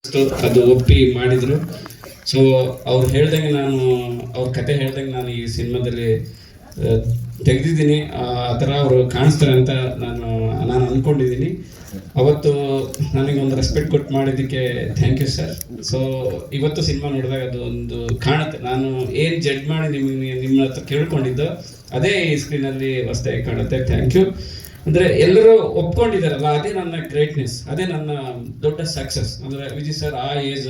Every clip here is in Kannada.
ಅದು ಒಪ್ಪಿ ಮಾಡಿದ್ರು. ಸೊ ಅವ್ರು ಹೇಳ್ದಂಗೆ ಅವ್ರ ಕತೆ ಹೇಳ್ದಂಗೆ ನಾನು ಈ ಸಿನಿಮಾದಲ್ಲಿ ತೆಗೆದಿದ್ದೀನಿ. ಆ ಥರ ಅವರು ಕಾಣಿಸ್ತಾರೆ ಅಂತ ನಾನು ಅಂದ್ಕೊಂಡಿದ್ದೀನಿ. ಅವತ್ತು ನನಗೊಂದು ರೆಸ್ಪೆಕ್ಟ್ ಕೊಟ್ಟು ಮಾಡಿದ್ದಕ್ಕೆ ಥ್ಯಾಂಕ್ ಯು ಸರ್. ಸೊ ಇವತ್ತು ಸಿನಿಮಾ ನೋಡಿದಾಗ ಅದು ಒಂದು ಕಾಣುತ್ತೆ. ನಾನು ಏನು ಜಡ್ಜ್ ಮಾಡಿ ನಿಮ್ಮ ಹತ್ರ ಕೇಳ್ಕೊಂಡಿದ್ದೋ ಅದೇ ಈ ಸ್ಕ್ರೀನಲ್ಲಿ ಹೊಸದಾಗಿ ಕಾಣುತ್ತೆ. Thank you. ಅಂದರೆ ಎಲ್ಲರೂ ಒಪ್ಕೊಂಡಿದ್ದಾರಲ್ಲ, ಅದೇ ನನ್ನ ಗ್ರೇಟ್ನೆಸ್, ಅದೇ ನನ್ನ ದೊಡ್ಡ ಸಕ್ಸಸ್. ಅಂದರೆ ವಿಜಯ್ ಸರ್ ಆ ಏಜ್,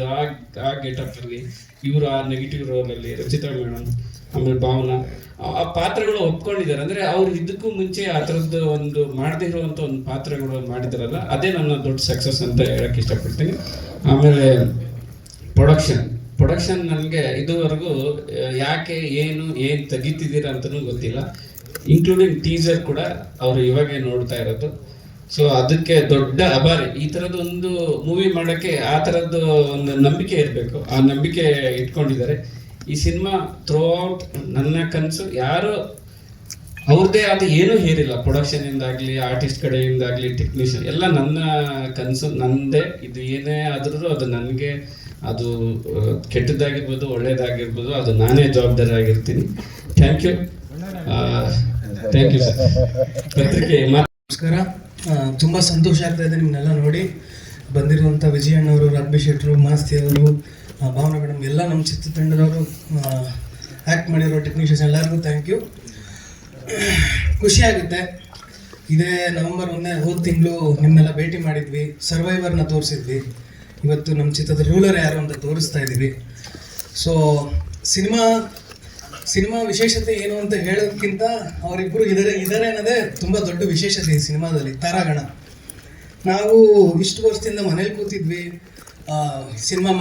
ಆ ಗೆಟಪ್ಪಲ್ಲಿ, ಇವರು ಆ ನೆಗೆಟಿವ್ ರೋಲಲ್ಲಿ, ರಚಿತಾ ಮೇಡಮ್, ಆಮೇಲೆ ಭಾವನಾ, ಆ ಪಾತ್ರಗಳು ಒಪ್ಕೊಂಡಿದ್ದಾರೆ. ಅಂದರೆ ಅವ್ರು ಇದಕ್ಕೂ ಮುಂಚೆ ಆ ಥರದ್ದು ಒಂದು ಮಾಡದೇ ಇರುವಂಥ ಒಂದು ಪಾತ್ರಗಳು ಮಾಡಿದಾರಲ್ಲ, ಅದೇ ನನ್ನ ದೊಡ್ಡ ಸಕ್ಸಸ್ ಅಂತ ಹೇಳಕ್ಕೆ ಇಷ್ಟಪಡ್ತೀನಿ. ಆಮೇಲೆ ಪ್ರೊಡಕ್ಷನ್ ನನಗೆ ಇದುವರೆಗೂ ಯಾಕೆ ಏನು ತೆಗಿತಿದ್ದೀರಾ ಅಂತಲೂ ಗೊತ್ತಿಲ್ಲ. ಇನ್ಕ್ಲೂಡಿಂಗ್ ಟೀಸರ್ ಕೂಡ ಅವರು ಇವಾಗೇ ನೋಡ್ತಾ ಇರೋದು. ಸೊ ಅದಕ್ಕೆ ದೊಡ್ಡ ಆಭಾರಿ. ಈ ಥರದ್ದು ಒಂದು ಮೂವಿ ಮಾಡೋಕ್ಕೆ ಆ ಥರದ್ದು ಒಂದು ನಂಬಿಕೆ ಇರಬೇಕು. ಆ ನಂಬಿಕೆ ಇಟ್ಕೊಂಡಿದ್ದಾರೆ. ಈ ಸಿನಿಮಾ ಥ್ರೂ ಔಟ್ ನನ್ನ ಕನಸು. ಯಾರು ಅವ್ರದ್ದೇ ಆದ ಏನೂ ಹೇರಿಲ್ಲ, ಪ್ರೊಡಕ್ಷನಿಂದಾಗಲಿ, ಆರ್ಟಿಸ್ಟ್ ಕಡೆಯಿಂದಾಗಲಿ, ಟೆಕ್ನಿಷಿಯನ್ ಎಲ್ಲ ನನ್ನ ಕನಸು, ನನ್ನದೇ. ಇದು ಏನೇ ಆದ್ರೂ ಅದು ನನಗೆ, ಅದು ಕೆಟ್ಟದ್ದಾಗಿರ್ಬೋದು ಒಳ್ಳೇದಾಗಿರ್ಬೋದು, ಅದು ನಾನೇ ಜವಾಬ್ದಾರಿ ಆಗಿರ್ತೀನಿ. Thank you sir. ಪತ್ರಿಕೆ ನಮಸ್ಕಾರ. ತುಂಬ ಸಂತೋಷ ಆಗ್ತಾ ಇದೆ ನಿಮ್ಮನ್ನೆಲ್ಲ ನೋಡಿ. ಬಂದಿರುವಂಥ ವಿಜಯ್ ಅಣ್ಣವರು, ರಾಘವಿ ಶೆಟ್ಟರು, ಮಾಸ್ತಿ ಅವರು, ಭಾವನಾ ಮೇಡಮ್, ಎಲ್ಲ ನಮ್ಮ ಚಿತ್ರತಂಡದವರು, ಆ್ಯಕ್ಟ್ ಮಾಡಿರೋ ಟೆಕ್ನಿಷಿಯನ್ಸ್ ಎಲ್ಲರಿಗೂ ಥ್ಯಾಂಕ್ ಯು. ಖುಷಿಯಾಗುತ್ತೆ. ಇದೇ ನವೆಂಬರ್ 1 ಹೋದ ತಿಂಗಳು ನಿಮ್ಮೆಲ್ಲ ಭೇಟಿ ಮಾಡಿದ್ವಿ, ಸರ್ವೈವರ್ನ ತೋರಿಸಿದ್ವಿ. ಇವತ್ತು ನಮ್ಮ ಚಿತ್ರದ ರೂಲರ್ ಯಾರು ಅಂತ ತೋರಿಸ್ತಾ ಇದ್ದೀವಿ. ಸೊ ಸಿನಿಮಾ ವಿಶೇಷತೆ ಏನು ಅಂತ ಹೇಳೋದಕ್ಕಿಂತ ಅವರಿಬ್ಬರು ಇದ್ದಾರೆ ಅನ್ನೋದೇ ತುಂಬ ದೊಡ್ಡ ವಿಶೇಷತೆ ಈ ಸಿನಿಮಾದಲ್ಲಿ. ತಾರಾಗಣ. ನಾವು ಇಷ್ಟು ವರ್ಷದಿಂದ ಮನೇಲಿ ಕೂತಿದ್ವಿ, ಸಿನಿಮಾ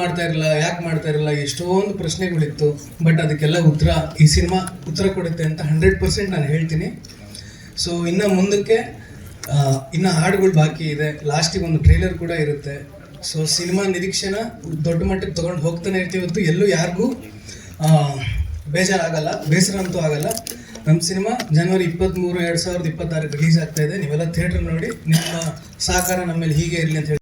ಯಾಕೆ ಮಾಡ್ತಾ ಇರಲ್ಲ, ಎಷ್ಟೊಂದು ಪ್ರಶ್ನೆಗಳಿತ್ತು. ಬಟ್ ಅದಕ್ಕೆಲ್ಲ ಈ ಸಿನಿಮಾ ಉತ್ತರ ಕೊಡುತ್ತೆ ಅಂತ 100% ನಾನು ಹೇಳ್ತೀನಿ. ಸೊ ಇನ್ನು ಮುಂದಕ್ಕೆ ಇನ್ನು ಹಾಡುಗಳು ಬಾಕಿ ಇದೆ. ಲಾಸ್ಟಿಗೆ ಒಂದು ಟ್ರೈಲರ್ ಕೂಡ ಇರುತ್ತೆ. ಸೊ ಸಿನಿಮಾ ನಿರೀಕ್ಷೆನ ದೊಡ್ಡ ಮಟ್ಟಕ್ಕೆ ತೊಗೊಂಡು ಹೋಗ್ತಾನೆ ಇರ್ತೀವಿ. ಇವತ್ತು ಎಲ್ಲೂ ಯಾರಿಗೂ ಬೇಜಾರಾಗಲ್ಲ, ಬೇಸರ ಅಂತೂ ಆಗಲ್ಲ. ನಮ್ಮ ಸಿನಿಮಾ ಜನವರಿ 23, 2026 ರಿಲೀಸ್ ಆಗ್ತಾ ಇದೆ. ನೀವೆಲ್ಲ ಥಿಯೇಟರ್ ನೋಡಿ ನಿಮ್ಮ ಸಹಕಾರ ನಮ್ಮ ಮೇಲೆ ಹೀಗೆ ಇರಲಿ ಅಂತ ಹೇಳಿ